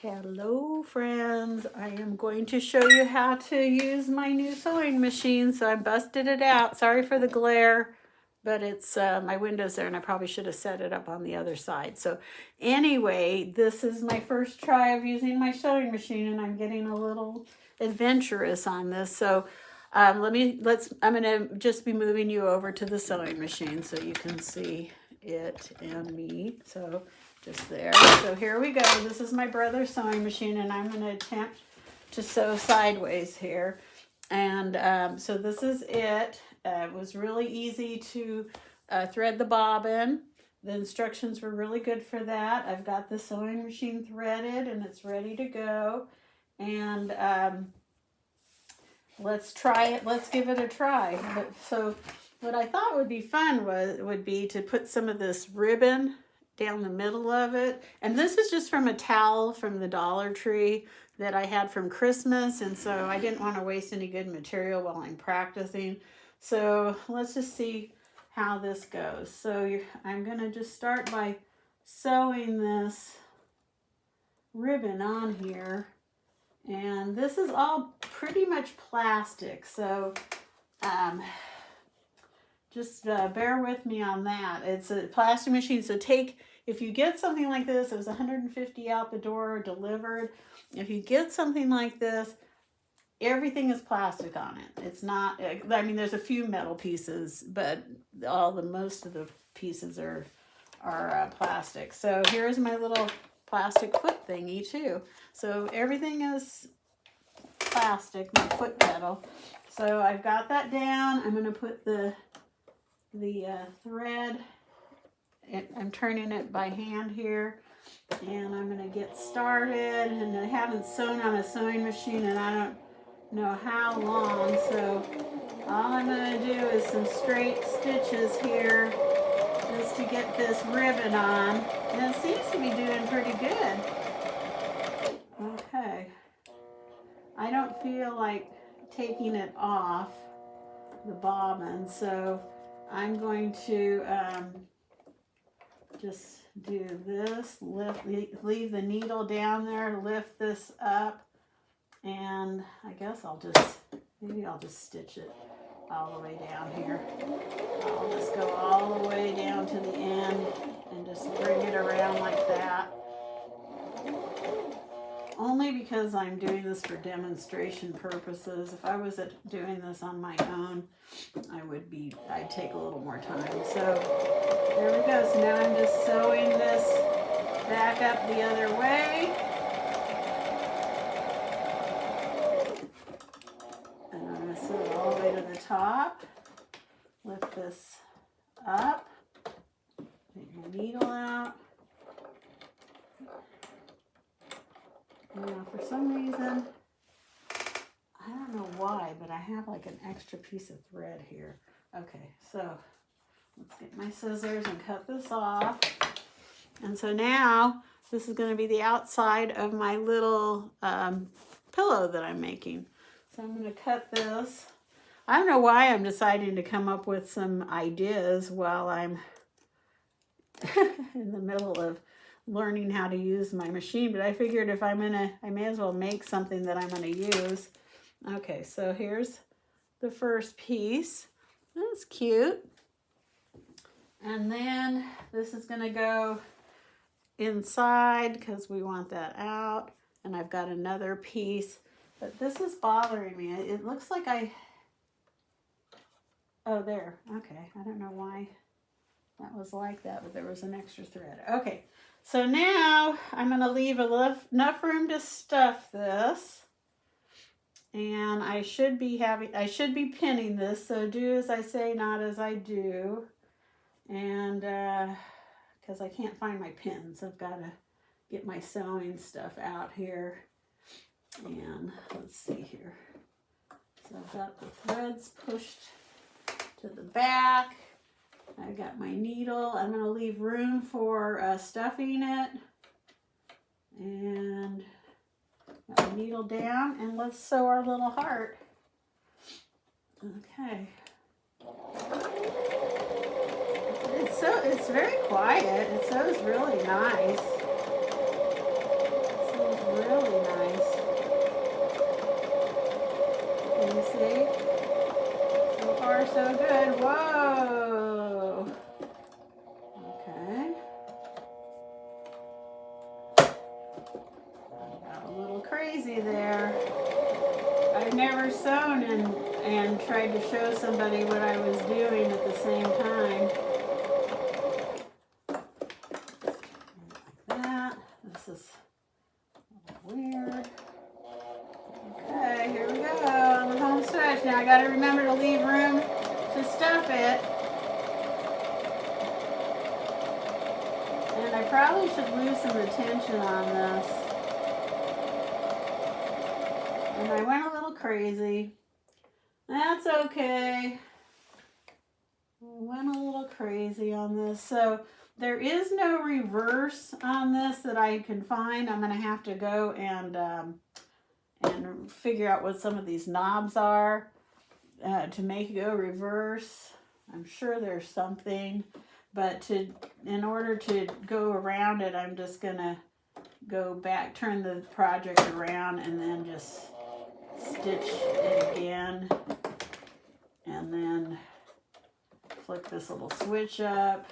Hello friends, I am going to show you how to use my new sewing machine. So I busted it out. Sorry for the glare, but it's my window's there and I probably should have set it up on the other side. So anyway, this is my first try of using my sewing machine and I'm getting a little adventurous on this. So I'm gonna just be moving you over to the sewing machine so you can see it and me. So just there. So here we go. This is my brother's sewing machine and I'm going to attempt to sew sideways here. And so this is it. It was really easy to thread the bobbin. The instructions were really good for that. I've got the sewing machine threaded and it's ready to go. And let's try it. Let's give it a try. So what I thought would be fun would be to put some of this ribbon down the middle of it. And this is just from a towel from the Dollar Tree that I had from Christmas. And so I didn't want to waste any good material while I'm practicing. So let's just see how this goes. So I'm going to just start by sewing this ribbon on here. And this is all pretty much plastic. So just bear with me on that. It's a plastic machine, so if you get something like this, it was $150 out the door delivered. If you get something like this, everything is plastic on it. It's not, I mean, there's a few metal pieces, but most of the pieces are plastic. So here's my little plastic foot thingy too. So everything is plastic, my foot pedal. So I've got that down. I'm going to put the thread, I'm turning it by hand here, and I'm going to get started. And I haven't sewn on a sewing machine and I don't know how long, so all I'm going to do is some straight stitches here just to get this ribbon on, and it seems to be doing pretty good. Okay, I don't feel like taking it off the bobbin, so I'm going to just do this, leave the needle down there, lift this up, and I guess maybe I'll just stitch it all the way down here. I'll just go all the way down to the end and just bring it around like that. Only because I'm doing this for demonstration purposes. If I was doing this on my own, I'd take a little more time. So there we go. So now I'm just sewing this back up the other way. And I'm going to sew it all the way to the top. Lift this up. Take my needle out. Now, for some reason, I don't know why, but I have like an extra piece of thread here. Okay, so let's get my scissors and cut this off. And so now this is going to be the outside of my little pillow that I'm making. So I'm going to cut this. I don't know why I'm deciding to come up with some ideas while I'm in the middle of learning how to use my machine, but I figured I may as well make something that I'm going to use. Okay, so here's the first piece. That's cute. And then this is going to go inside because we want that out. And I've got another piece, but this is bothering me. It looks like oh, there. Okay, I don't know why that was like that, but there was an extra thread. Okay. So now I'm going to leave enough room to stuff this, and I should be pinning this. So do as I say, not as I do, and because I can't find my pins, I've got to get my sewing stuff out here. And let's see here. So I've got the threads pushed to the back. I got my needle. I'm going to leave room for stuffing it. And got my needle down. And let's sew our little heart. Okay. It's very quiet. It sews really nice. So really nice. Can you see? So far, so good. Whoa. Okay. Got a little crazy there. I've never sewn and tried to show somebody what I was doing at the same time. Like that. This is a little weird. Okay, here we go on the home stretch. Now I got to remember to leave room to stuff it. And I probably should loosen the tension on this. And I went a little crazy. That's okay. I went a little crazy on this. So there is no reverse on this that I can find. I'm going to have to go and figure out what some of these knobs are to make it go reverse. I'm sure there's something, but in order to go around it, I'm just going to go back, turn the project around, and then just stitch it again, and then flick this little switch up,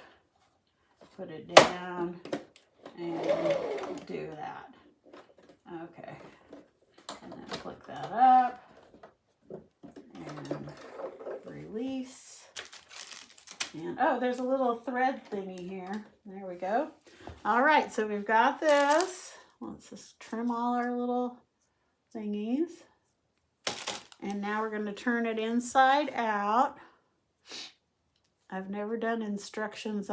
put it down, and do that. Okay, and then flick that up and release. And oh, there's a little thread thingy here. There we go. All right, so we've got this. Let's just trim all our little thingies. And now we're going to turn it inside out. I've never done instructions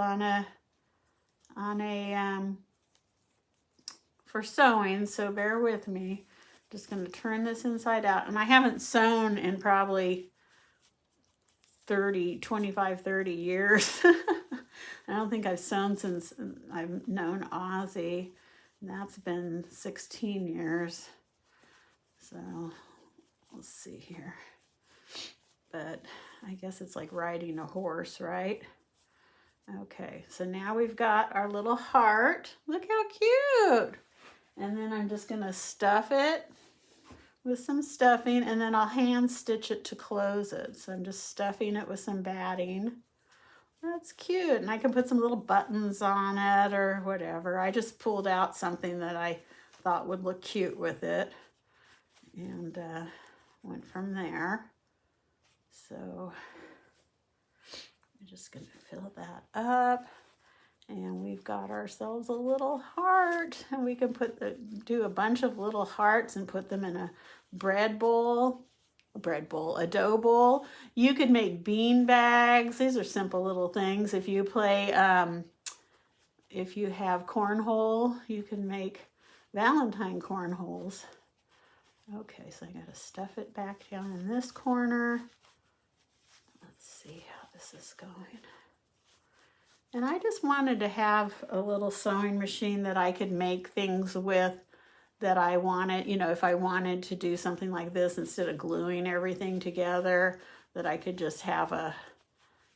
for sewing, so bear with me. Just going to turn this inside out. And I haven't sewn in probably 25, 30 years. I don't think I've sewn since I've known Ozzy. And that's been 16 years. So let's see here. But I guess it's like riding a horse, right? Okay, so now we've got our little heart. Look how cute. And then I'm just gonna stuff it with some stuffing, and then I'll hand stitch it to close it. So I'm just stuffing it with some batting. That's cute. And I can put some little buttons on it or whatever. I just pulled out something that I thought would look cute with it. And went from there. So I'm just going to fill that up, and we've got ourselves a little heart, and we can do a bunch of little hearts and put them in a a dough bowl. You could make bean bags. These are simple little things. If you play, if you have cornhole, you can make Valentine cornholes. Okay, so I got to stuff it back down in this corner. Let's see how this is going. And I just wanted to have a little sewing machine that I could make things with that I wanted, you know, if I wanted to do something like this instead of gluing everything together, that I could just have a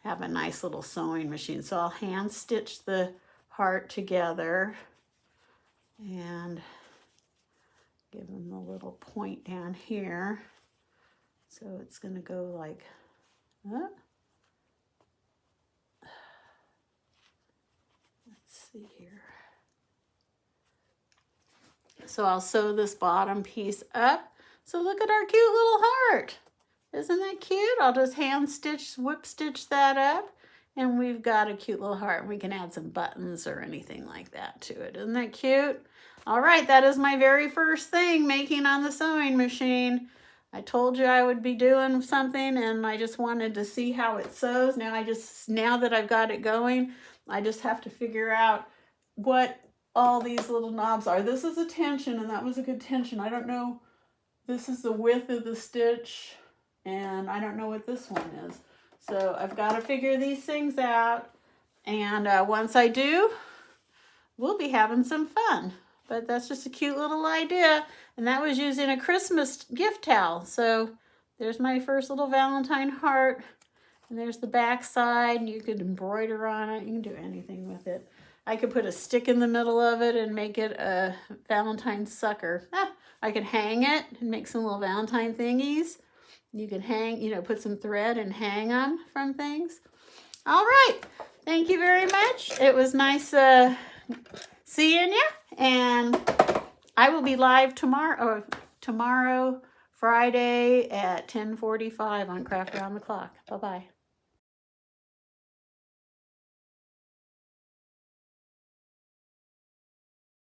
nice little sewing machine. So I'll hand stitch the heart together and give them a little point down here. So it's going to go like that. Let's see here. So I'll sew this bottom piece up. So look at our cute little heart. Isn't that cute? I'll just hand stitch, whip stitch that up, and we've got a cute little heart. We can add some buttons or anything like that to it. Isn't that cute? All right, that is my very first thing making on the sewing machine. I told you I would be doing something, and I just wanted to see how it sews. Now that I've got it going, I just have to figure out what all these little knobs are. This is a tension, and that was a good tension. I don't know. This is the width of the stitch, and I don't know what this one is. So I've got to figure these things out, and once I do, we'll be having some fun. But that's just a cute little idea, and that was using a Christmas gift towel. So there's my first little Valentine heart, and there's the back side, and you could embroider on it. You can do anything with it. I could put a stick in the middle of it and make it a Valentine sucker. I could hang it and make some little Valentine thingies. You can hang, you know, put some thread and hang them from things. All right. Thank you very much. It was nice seeing you. And I will be live tomorrow, Friday at 10:45 on Craft Around the Clock. Bye-bye.